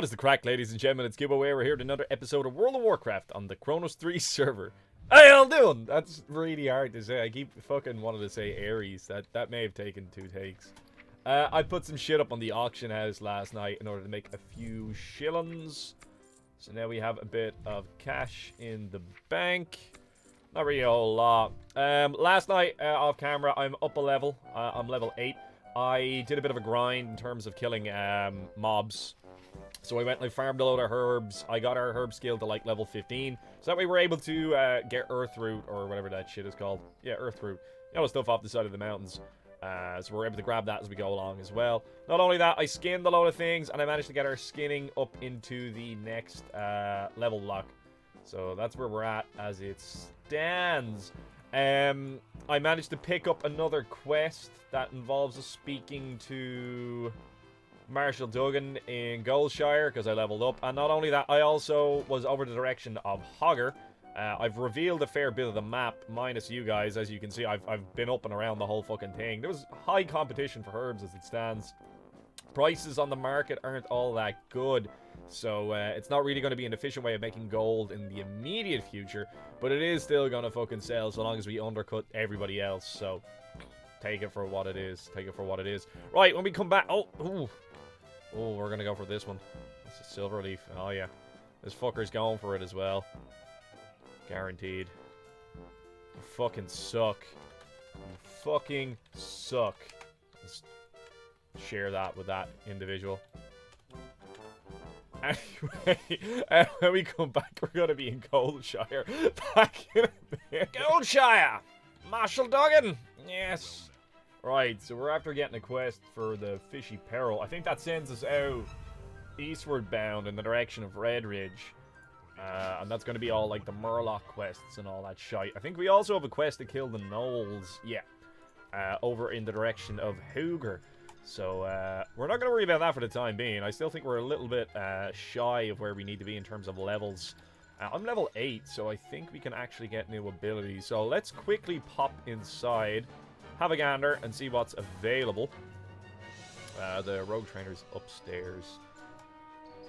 What is the crack, ladies and gentlemen? It's Gibboeire. We're here with another episode of World of Warcraft on the Kronos 3 server. How y'all doing? That's really hard to say. I keep fucking wanting to say Aries. That may have taken 2 takes. I put some shit up on the auction house last night in order to make a few shillings. So now we have a bit of cash in the bank. Not really a whole lot. Last night, off camera, I'm up a level. I'm level 8. I did a bit of a grind in terms of killing mobs. So I went and I farmed a load of herbs. I got our herb skill to like level 15. So that way we're able to get earth root or whatever that shit is called. Yeah, earth root. You know, the stuff off the side of the mountains. So we're able to grab that as we go along as well. Not only that, I skinned a load of things and I managed to get our skinning up into the next level lock. So that's where we're at as it stands. I managed to pick up another quest that involves us speaking to Marshal Duggan in Goldshire because I leveled up. And not only that, I also was over the direction of Hogger. I've revealed a fair bit of the map, minus you guys. As you can see, I've been up and around the whole fucking thing. There was high competition for herbs as it stands. Prices on the market aren't all that good. So, it's not really going to be an efficient way of making gold in the immediate future. But it is still going to fucking sell so long as we undercut everybody else. So, take it for what it is. Take it for what it is. Right, when we come back... Oh, we're going to go for this one. It's a silver leaf. Oh, yeah. This fucker's going for it as well. Guaranteed. You fucking suck. You fucking suck. Let's share that with that individual. Anyway, when we come back, we're going to be in Goldshire. Back in a bit. Goldshire! Marshal Duggan! Yes. Right, so we're after getting a quest for the Fishy Peril. I think that sends us out eastward bound in the direction of Red Ridge. And that's going to be all like the Murloc quests and all that shite. I think we also have a quest to kill the gnolls. Yeah. Over in the direction of Hooger. So, we're not going to worry about that for the time being. I still think we're a little bit shy of where we need to be in terms of levels. I'm level 8, so I think we can actually get new abilities. So, let's quickly pop inside, have a gander, and see what's available. The rogue trainer's upstairs.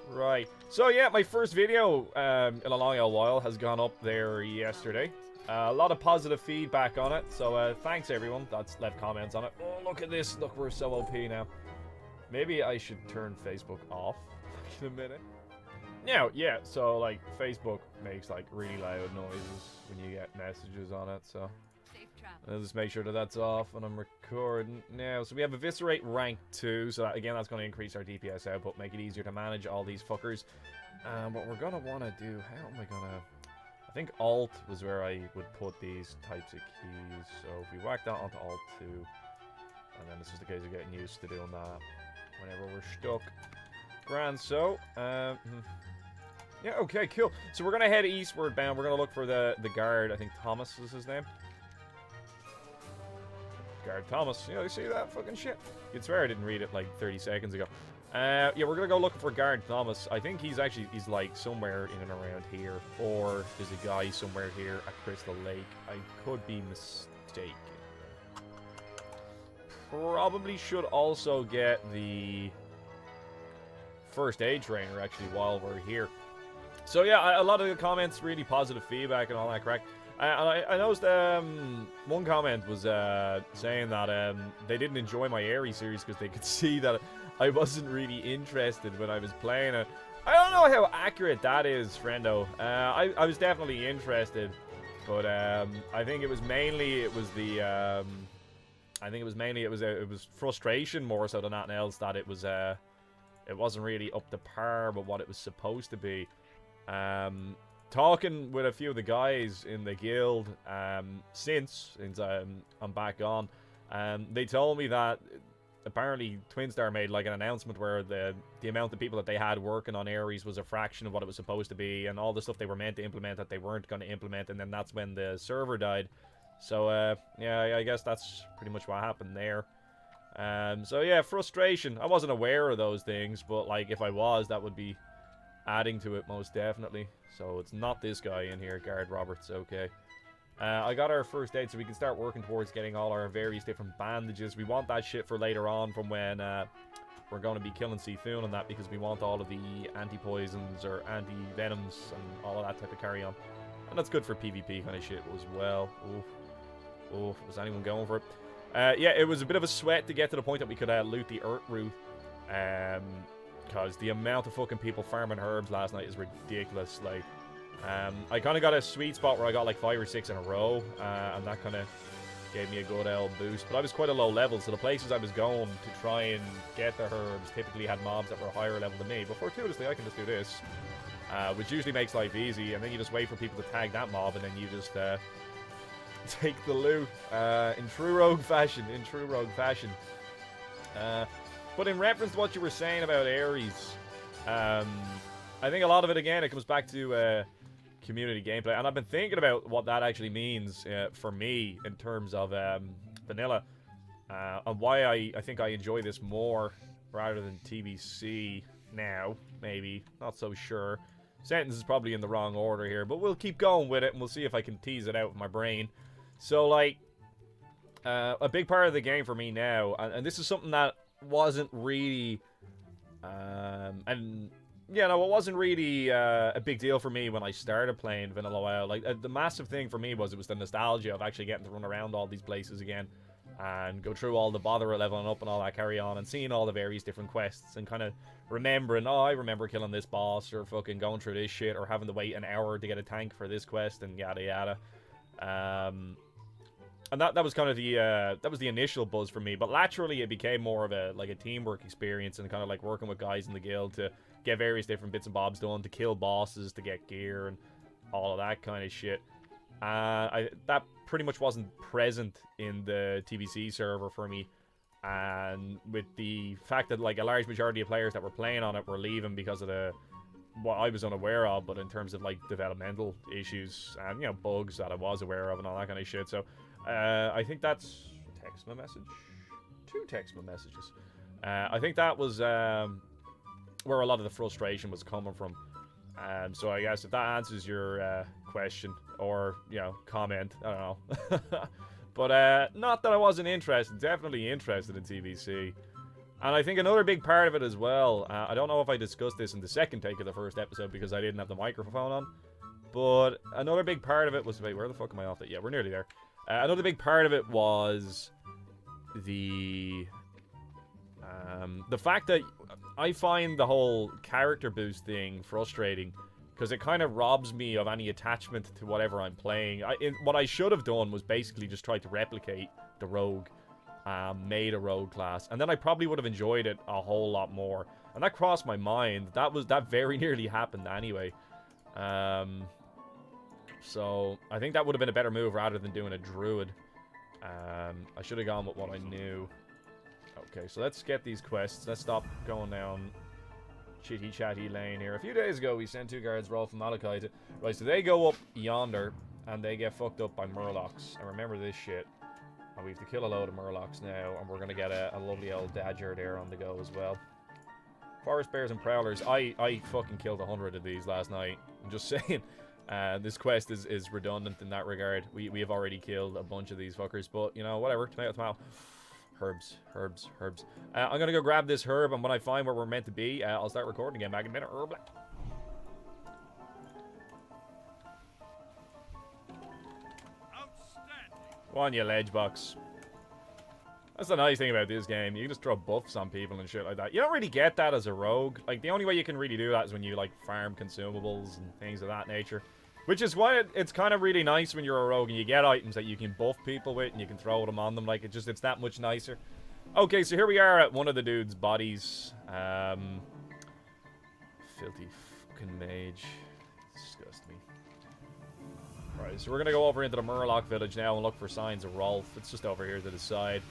Right. So, yeah, my first video in a long old while has gone up there yesterday. A lot of positive feedback on it, so thanks everyone that's left comments on it. Oh, look at this. Look, we're so OP now. Maybe I should turn Facebook off in a minute. Yeah, so, like, Facebook makes, like, really loud noises when you get messages on it, so... I'll just make sure that that's off when I'm recording now. So we have Eviscerate rank 2, so that, again, that's going to increase our DPS output, make it easier to manage all these fuckers. What we're going to want to do, how am I going to... I think Alt was where I would put these types of keys. So if we whack that onto Alt 2, and then this is the case of getting used to doing that whenever we're stuck. Grand, so, yeah, okay, cool. So we're going to head eastward bound. We're going to look for the guard. I think Thomas is his name. Guard Thomas. You know, you see that fucking shit? You'd swear I didn't read it like 30 seconds ago. Yeah, we're gonna go looking for Guard Thomas. I think he's like somewhere in and around here. Or there's a guy somewhere here at Crystal Lake. I could be mistaken. Probably should also get the first aid trainer actually while we're here. So yeah, a lot of the comments, really positive feedback and all that crack. I noticed one comment was saying that they didn't enjoy my Aerie series because they could see that I wasn't really interested when I was playing it. I don't know how accurate that is, friendo. I was definitely interested, but I think it was mainly it was frustration more so than anything else that it wasn't really up to par with what it was supposed to be. Talking with a few of the guys in the guild since I'm back on, they told me that apparently Twinstar made like an announcement where the amount of people that they had working on Ares was a fraction of what it was supposed to be, and all the stuff they were meant to implement that they weren't going to implement, and then that's when the server died. So yeah, I guess that's pretty much what happened there. So yeah, frustration. I wasn't aware of those things, but like if I was, that would be adding to it most definitely. So it's not this guy in here, Guard Roberts. Okay. I got our first aid so we can start working towards getting all our various different bandages. We want that shit for later on from when we're going to be killing Seafoon and that because we want all of the anti-poisons or anti-venoms and all of that type of carry-on. And that's good for PvP kind of shit as well. Oh, was anyone going for it? Yeah, it was a bit of a sweat to get to the point that we could loot the Earth route. Because the amount of fucking people farming herbs last night is ridiculous. Like, I kind of got a sweet spot where I got like 5 or 6 in a row. And that kind of gave me a good old boost. But I was quite a low level, so the places I was going to try and get the herbs typically had mobs that were a higher level than me. But fortuitously, I can just do this. Which usually makes life easy. And then you just wait for people to tag that mob, and then you just take the loot in true rogue fashion. But in reference to what you were saying about Ares, I think a lot of it, again, it comes back to community gameplay. And I've been thinking about what that actually means for me in terms of vanilla. And why I think I enjoy this more rather than TBC now, maybe. Not so sure. Sentence is probably in the wrong order here, but we'll keep going with it and we'll see if I can tease it out with my brain. So, like, a big part of the game for me now, and this is something that wasn't really, it wasn't really a big deal for me when I started playing Vanilla WoW. Like, the massive thing for me was the nostalgia of actually getting to run around all these places again and go through all the bother of leveling up and all that carry on and seeing all the various different quests and kind of remembering, oh, I remember killing this boss or fucking going through this shit or having to wait an hour to get a tank for this quest and yada yada. And that was kind of the initial buzz for me, but laterally it became more of a teamwork experience and kind of like working with guys in the guild to get various different bits and bobs done, to kill bosses, to get gear and all of that kind of shit. That pretty much wasn't present in the TBC server for me, and with the fact that like a large majority of players that were playing on it were leaving because of what I was unaware of, but in terms of like developmental issues and bugs that I was aware of and all that kind of shit. So I think that's two text messages. I think that was where a lot of the frustration was coming from. So I guess if that answers your question or comment, I don't know. But not that I wasn't interested, definitely interested in TBC. And I think another big part of it as well, I don't know if I discussed this in the second take of the first episode because I didn't have the microphone on, but another big part of it was, wait, where the fuck am I off? Yeah, we're nearly there. Another big part of it was the fact that I find the whole character boost thing frustrating because it kind of robs me of any attachment to whatever I'm playing. What I should have done was basically just try to replicate the rogue, made a rogue class, and then I probably would have enjoyed it a whole lot more. And that crossed my mind. That very nearly happened anyway. So I think that would have been a better move rather than doing a druid. I should have gone with what I knew. Okay, so let's get these quests. Let's stop going down chitty-chatty lane here. A few days ago, we sent 2 guards roll from Malachite. Right, so they go up yonder, and they get fucked up by Murlocs. And remember this shit. And we have to kill a load of Murlocs now, and we're going to get a lovely old Dagger there on the go as well. Forest Bears and Prowlers. I fucking killed 100 of these last night. I'm just saying. This quest is redundant in that regard. We have already killed a bunch of these fuckers, but, whatever. Tomato, tomato. Herbs. I'm gonna go grab this herb, and when I find where we're meant to be, I'll start recording again back in a minute. Herb. Go on, you ledge box. That's the nice thing about this game. You can just throw buffs on people and shit like that. You don't really get that as a rogue. Like, the only way you can really do that is when you, like, farm consumables and things of that nature. Which is why it's kind of really nice when you're a rogue and you get items that you can buff people with and you can throw them on them. Like, it's that much nicer. Okay, so here we are at one of the dude's bodies. Filthy fucking mage. Disgust me. Right, so we're going to go over into the Murloc village now and look for signs of Rolf. It's just over here to the side.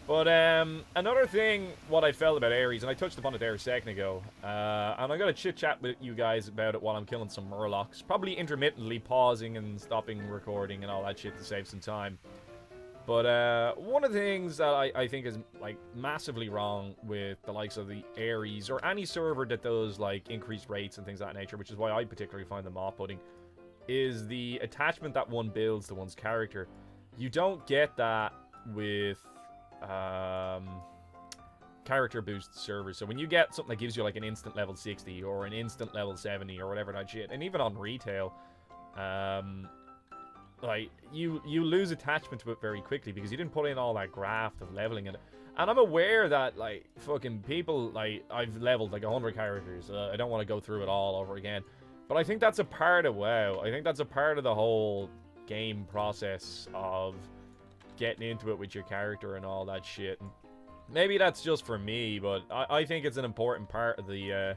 But another thing, what I felt about Ares, and I touched upon it there a second ago, and I'm going to chit-chat with you guys about it while I'm killing some Murlocs. Probably intermittently pausing and stopping recording and all that shit to save some time. But one of the things that I think is like massively wrong with the likes of the Ares, or any server that does like increased rates and things of that nature, which is why I particularly find them off-putting, is the attachment that one builds to one's character. You don't get that with... character boost servers. So when you get something that gives you like an instant level 60 or an instant level 70 or whatever that shit, and even on retail, like you lose attachment to it very quickly because you didn't put in all that graft of leveling it. And I'm aware that like fucking people, like I've leveled like 100 characters. I don't want to go through it all over again, but I think that's a part of WoW. I think that's a part of the whole game process of getting into it with your character and all that shit. And maybe that's just for me, but I think it's an important part of the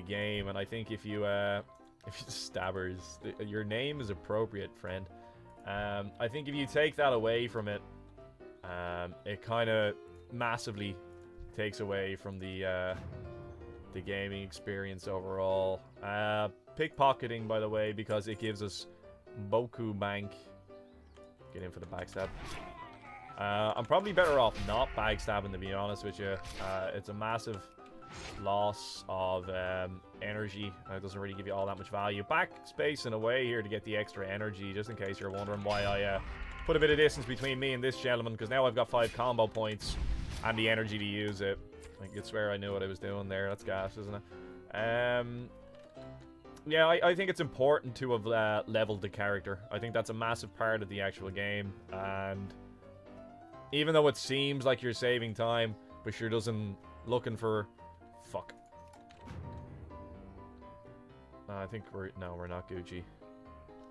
game. And I think if you stabbers, your name is appropriate, friend. I think if you take that away from it, it kind of massively takes away from the gaming experience overall. Pickpocketing, by the way, because it gives us Boku Bank. Get in for the backstab. I'm probably better off not backstabbing, to be honest with you. It's a massive loss of energy. It doesn't really give you all that much value. Backspace in a way here to get the extra energy, just in case you're wondering why I put a bit of distance between me and this gentleman, because now I've got 5 combo points and the energy to use it. I could swear I knew what I was doing there. That's gas, isn't it? Yeah, I think it's important to have leveled the character. I think that's a massive part of the actual game. And even though it seems like you're saving time, but sure doesn't looking for... Fuck. I think we're not Gucci.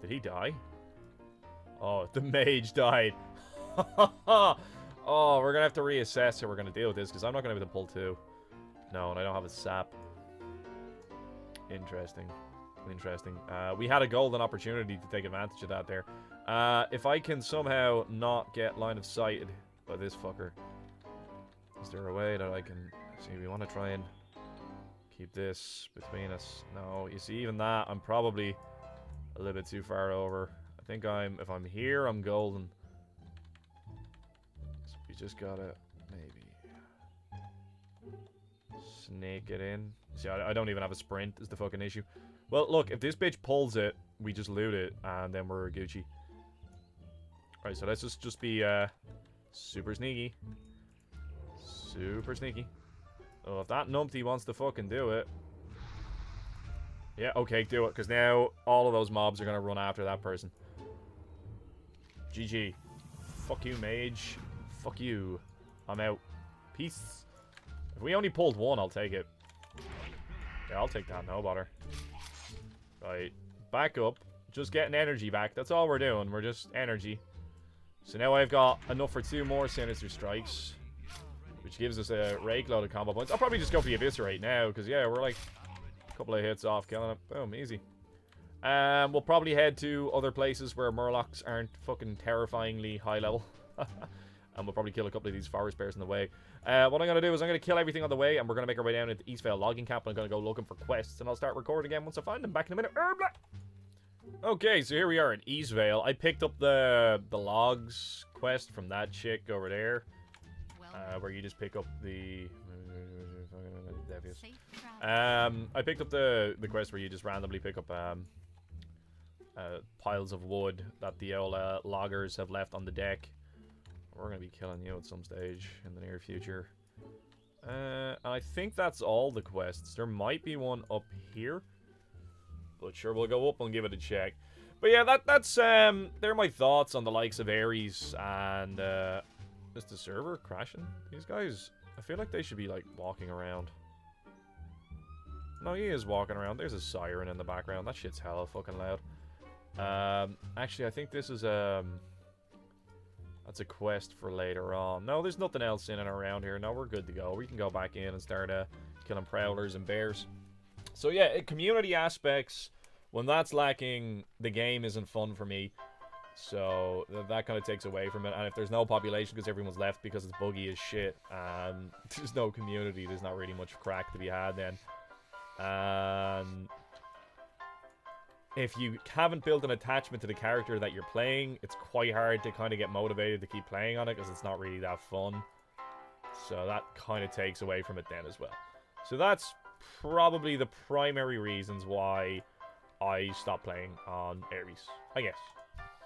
Did he die? Oh, the mage died. Oh, we're gonna have to reassess how we're gonna deal with this, because I'm not gonna be able to pull 2. No, and I don't have a sap. Interesting. Interesting. We had a golden opportunity to take advantage of that there. If I can somehow not get line of sighted by this fucker, is there a way that I can... See, we want to try and keep this between us. No, you see, even that, I'm probably a little bit too far over. I think if I'm here, I'm golden. So we just gotta maybe snake it in. See, I don't even have a sprint is the fucking issue. Well, look, if this bitch pulls it, we just loot it, and then we're Gucci. Alright, so let's just be super sneaky. Super sneaky. Oh, if that numpty wants to fucking do it. Yeah, okay, do it, because now all of those mobs are going to run after that person. GG. Fuck you, mage. Fuck you. I'm out. Peace. If we only pulled 1, I'll take it. Yeah, I'll take that, no bother. Right, back up. Just getting energy back. That's all we're doing. We're just energy. So now I've got enough for 2 more Sinister Strikes, which gives us a rake load of combo points. I'll probably just go for the Eviscerate now, because yeah, we're like a couple of hits off killing it. Boom, easy. We'll probably head to other places where Murlocs aren't fucking terrifyingly high level. And we'll probably kill a couple of these forest bears in the way. What I'm going to do is I'm going to kill everything on the way, and we're going to make our way down into Eastvale logging camp, and I'm going to go looking for quests, and I'll start recording again once I find them. Back in a minute. Okay, so here we are in Eastvale. I picked up the logs quest from that chick over there, where you just pick up the... I picked up the quest where you just randomly pick up piles of wood that the old loggers have left on the deck. We're going to be killing you at some stage in the near future. And I think that's all the quests. There might be one up here. But sure, we'll go up and give it a check. But yeah, that's they're my thoughts on the likes of Ares and is the server crashing? These guys, I feel like they should be like walking around. No, he is walking around. There's a siren in the background. That shit's hella fucking loud. Actually, I think this is that's a quest for later on. No, there's nothing else in and around here. No, we're good to go. We can go back in and start killing prowlers and bears. So yeah, community aspects, when that's lacking, the game isn't fun for me. So that kind of takes away from it. And if there's no population because everyone's left because it's buggy as shit, and there's no community, there's not really much crack to be had then. And if you haven't built an attachment to the character that you're playing, it's quite hard to kind of get motivated to keep playing on it because it's not really that fun. So that kind of takes away from it then as well. So that's probably the primary reasons why I stopped playing on Ares, I guess.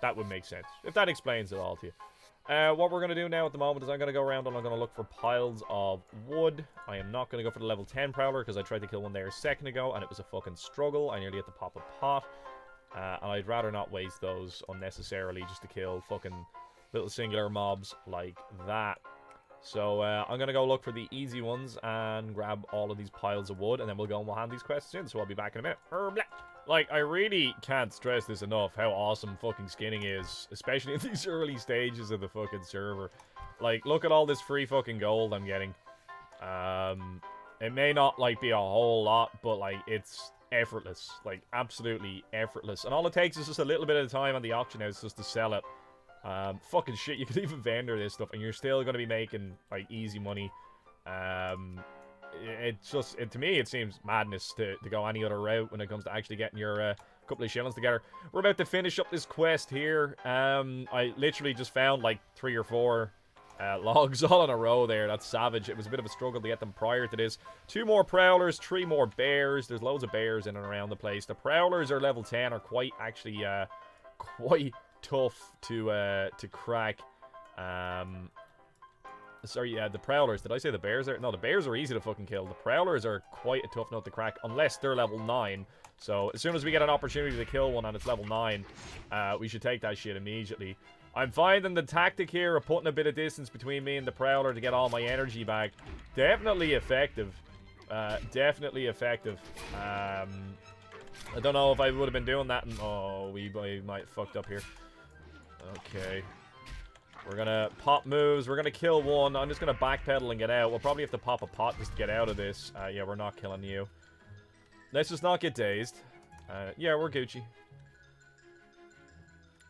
That would make sense, if that explains it all to you. What we're going to do now at the moment is I'm going to go around and I'm going to look for piles of wood. I am not going to go for the level 10 prowler because I tried to kill one there a second ago and it was a fucking struggle. I nearly had to pop a pot. And I'd rather not waste those unnecessarily just to kill fucking little singular mobs like that. So I'm going to go look for the easy ones and grab all of these piles of wood and then we'll go and we'll hand these quests in. So I'll be back in a minute. Like, I really can't stress this enough, how awesome fucking skinning is, especially in these early stages of the fucking server. Like, look at all this free fucking gold I'm getting. It may not, like, be a whole lot, but, like, it's effortless. Like, absolutely effortless. And all it takes is just a little bit of time on the auction house just to sell it. Fucking shit, you could even vendor this stuff, and you're still going to be making, like, easy money. It's just, to me, it seems madness to go any other route when it comes to actually getting your couple of shillings together. We're about to finish up this quest here. I literally just found like 3 or 4 logs all in a row there. That's savage. It was a bit of a struggle to get them prior to this. 2 more prowlers, 3 more bears. There's loads of bears in and around the place. The prowlers are level 10, are quite actually quite tough to crack. Sorry, yeah, the prowlers. Did I say the bears are? No, the bears are easy to fucking kill. The prowlers are quite a tough nut to crack, unless they're level 9. So, as soon as we get an opportunity to kill one and it's level 9, we should take that shit immediately. I'm finding the tactic here of putting a bit of distance between me and the prowler to get all my energy back definitely effective. Definitely effective. I don't know if I would have been doing that. Oh, we might have fucked up here. Okay. We're gonna pop moves. We're gonna kill one. I'm just gonna backpedal and get out. We'll probably have to pop a pot just to get out of this. Yeah, we're not killing you. Let's just not get dazed. Yeah, we're Gucci.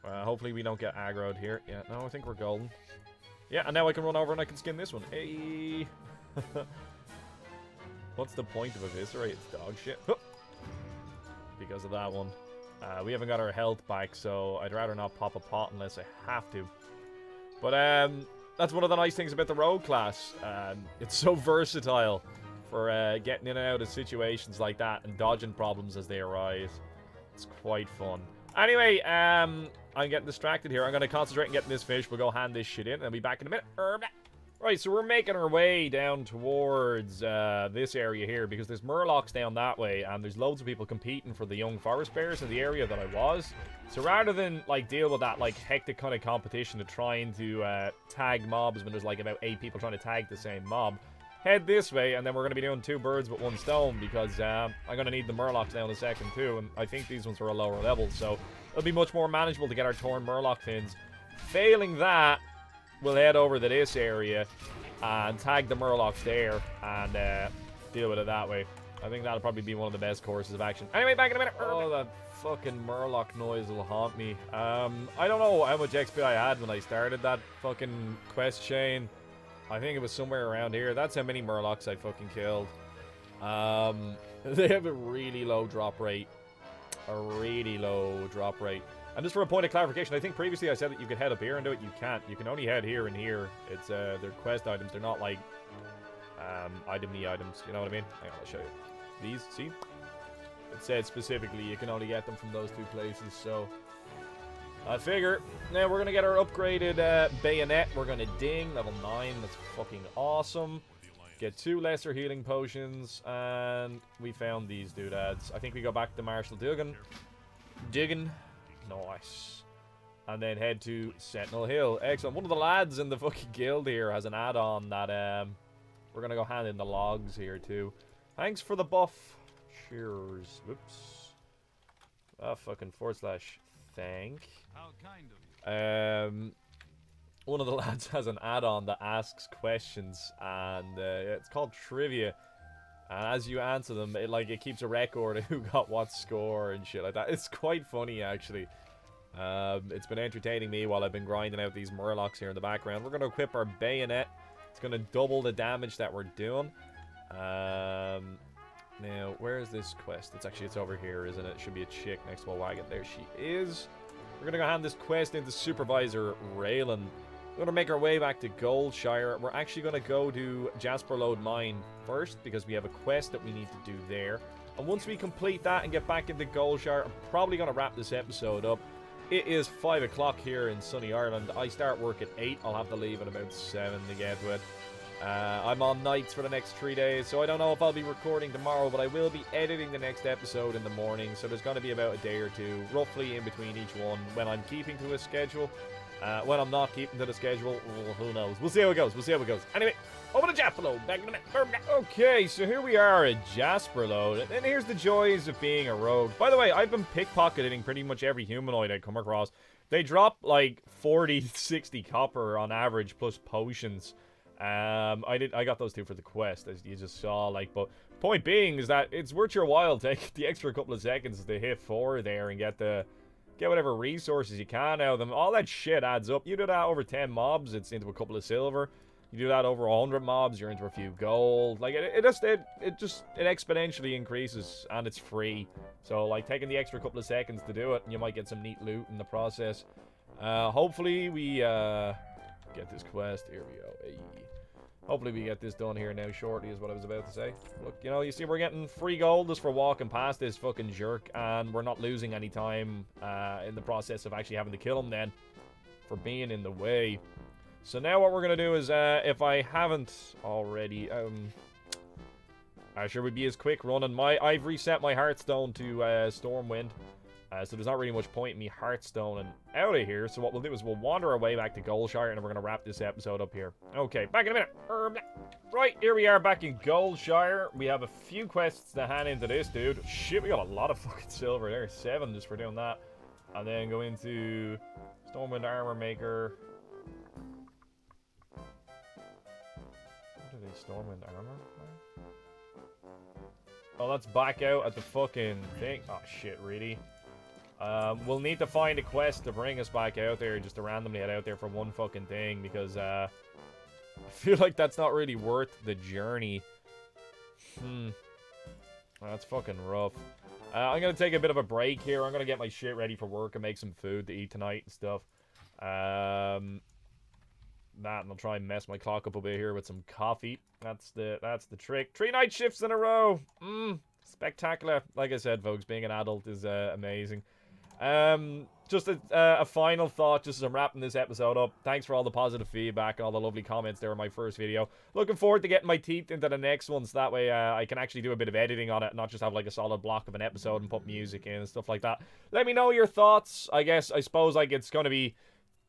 Hopefully we don't get aggroed here. Yeah, no, I think we're golden. Yeah, and now I can run over and I can skin this one. Hey! What's the point of eviscerate? It's dog shit. Because of that one. We haven't got our health back, so I'd rather not pop a pot unless I have to. But that's one of the nice things about the rogue class. It's so versatile for getting in and out of situations like that and dodging problems as they arise. It's quite fun. Anyway, I'm getting distracted here. I'm going to concentrate on getting this fish. We'll go hand this shit in and I'll be back in a minute. Right, so we're making our way down towards this area here because there's Murlocs down that way and there's loads of people competing for the young forest bears in the area that I was. So rather than like deal with that like hectic kind of competition of trying to tag mobs when there's like about 8 people trying to tag the same mob, head this way and then we're going to be doing 2 birds with 1 stone because I'm going to need the Murlocs now in a second too, and I think these ones are a lower level, so it'll be much more manageable to get our torn Murloc fins. Failing that, we'll head over to this area and tag the Murlocs there and deal with it that way. I think that'll probably be one of the best courses of action. Anyway, back in a minute. Oh, that fucking Murloc noise will haunt me. I don't know how much XP I had when I started that fucking quest chain. I think it was somewhere around here. That's how many Murlocs I fucking killed. They have a really low drop rate. A really low drop rate. And just for a point of clarification, I think previously I said that you could head up here and do it. You can't. You can only head here and here. It's they're quest items. They're not like item-y items. You know what I mean? Hang on, I'll show you. These, see? It said specifically you can only get them from those 2 places. So I figure now we're gonna get our upgraded bayonet. We're gonna ding level 9. That's fucking awesome. Get 2 lesser healing potions, and we found these doodads. I think we go back to Marshal Duggan. Nice. And then head to Sentinel Hill. Excellent. One of the lads in the fucking guild here has an add-on that we're gonna go hand in the logs here too. Thanks for the buff. Cheers. Whoops. Fucking / thank. How kind of you. One of the lads has an add-on that asks questions, and it's called Trivia. And as you answer them, it keeps a record of who got what score and shit like that. It's quite funny, actually. It's been entertaining me while I've been grinding out these Murlocs here in the background. We're going to equip our bayonet. It's going to double the damage that we're doing. Now, where is this quest? It's over here, isn't it? Should be a chick next to a wagon. There she is. We're going to go hand this quest into Supervisor Raylan. We're going to make our way back to Goldshire. We're actually going to go to Jasperlode Mine first because we have a quest that we need to do there. And once we complete that and get back into Goldshire, I'm probably going to wrap this episode up. It is 5 o'clock here in sunny Ireland. I start work at 8. I'll have to leave at about 7 to get to it. I'm on nights for the next 3 days, so I don't know if I'll be recording tomorrow, but I will be editing the next episode in the morning, so there's going to be about a day or two, roughly in between each one, when I'm keeping to a schedule. When I'm not keeping to the schedule, well, who knows? We'll see how it goes. Anyway, over to Jasperlode. Back in a minute. Okay, so here we are at Jasperlode, and here's the joys of being a rogue. By the way, I've been pickpocketing pretty much every humanoid I come across. They drop like 40, 60 copper on average, plus potions. I got those 2 for the quest, as you just saw, like, but point being is that it's worth your while take the extra couple of seconds to hit 4 there and get whatever resources you can out of them. All that shit adds up. You do that over 10 mobs, it's into a couple of silver. You do that over 100 mobs, you're into a few gold. Like, it exponentially increases, and it's free. So, like, taking the extra couple of seconds to do it, and you might get some neat loot in the process. Hopefully we get this quest. Here we go. Hey. Hopefully we get this done here now shortly, is what I was about to say. Look, you see we're getting free gold just for walking past this fucking jerk, and we're not losing any time in the process of actually having to kill him then for being in the way. So now what we're going to do is, if I haven't already, I sure would be as quick running. I've reset my Hearthstone to Stormwind. So there's not really much point in me Hearthstoning out of here. So what we'll do is we'll wander our way back to Goldshire, and we're going to wrap this episode up here. Okay, back in a minute. Right, here we are back in Goldshire. We have a few quests to hand into this dude. Shit, we got a lot of fucking silver there. 7 just for doing that. And then go into Stormwind Armor Maker. What are they, Stormwind Armor? Oh, that's back out at the fucking thing. Oh, shit, really? We'll need to find a quest to bring us back out there, just to randomly head out there for one fucking thing, because, I feel like that's not really worth the journey. That's fucking rough. I'm gonna take a bit of a break here. I'm gonna get my shit ready for work and make some food to eat tonight and stuff. That, and I'll try and mess my clock up a bit here with some coffee. That's the trick. 3 night shifts in a row. Spectacular. Like I said, folks, being an adult is amazing. Just a final thought, just as I'm wrapping this episode up. Thanks for all the positive feedback and all the lovely comments there in my first video. Looking forward to getting my teeth into the next one, so that way I can actually do a bit of editing on it, not just have like a solid block of an episode and put music in and stuff like that. Let me know your thoughts. I suppose like it's gonna be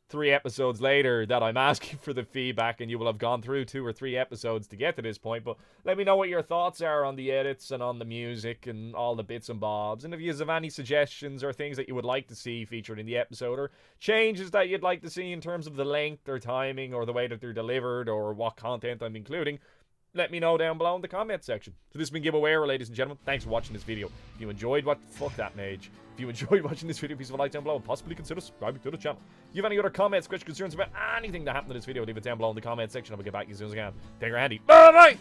3 episodes later that I'm asking for the feedback, and you will have gone through 2 or 3 episodes to get to this point. But let me know what your thoughts are on the edits and on the music and all the bits and bobs, and if you have any suggestions or things that you would like to see featured in the episode, or changes that you'd like to see in terms of the length or timing or the way that they're delivered or what content I'm including, let me know down below in the comment section. So this has been Gibboeire, ladies and gentlemen. Thanks for watching this video. If you enjoyed fuck that mage. If you enjoyed watching this video, please leave a like down below and possibly consider subscribing to the channel. If you have any other comments, questions, concerns about anything that happened in this video, leave it down below in the comment section. I will get back to you as soon as I can. Take care, handy. Bye-bye!